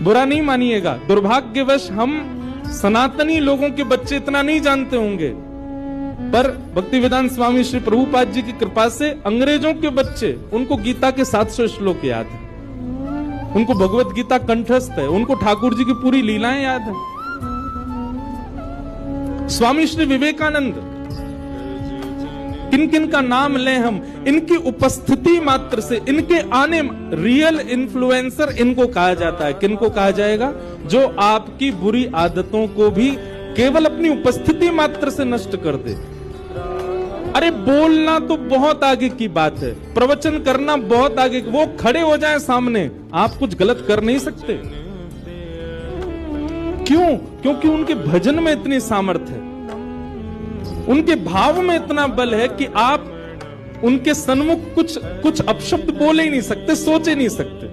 बुरा नहीं मानिएगा, दुर्भाग्यवश हम सनातनी लोगों के बच्चे इतना नहीं जानते होंगे, पर भक्तिवेदांत स्वामी श्री प्रभुपाद जी की कृपा से अंग्रेजों के बच्चे, उनको गीता के 700 श्लोक याद है, उनको भगवत गीता कंठस्थ है, उनको ठाकुर जी की पूरी लीलाएं याद है। स्वामी श्री विवेकानंद, किन किन का नाम लें हम, इनकी उपस्थिति मात्र से, इनके आने, रियल इन्फ्लुएंसर इनको कहा जाता है। किनको कहा जाएगा? जो आपकी बुरी आदतों को भी केवल अपनी उपस्थिति मात्र से नष्ट कर दे। अरे बोलना तो बहुत आगे की बात है, प्रवचन करना बहुत आगे, वो खड़े हो जाए सामने, आप कुछ गलत कर नहीं सकते। क्यों? क्योंकि उनके भजन में इतनी सामर्थ्य है, उनके भाव में इतना बल है कि आप उनके सन्मुख कुछ अपशब्द बोले ही नहीं सकते, सोचे नहीं सकते।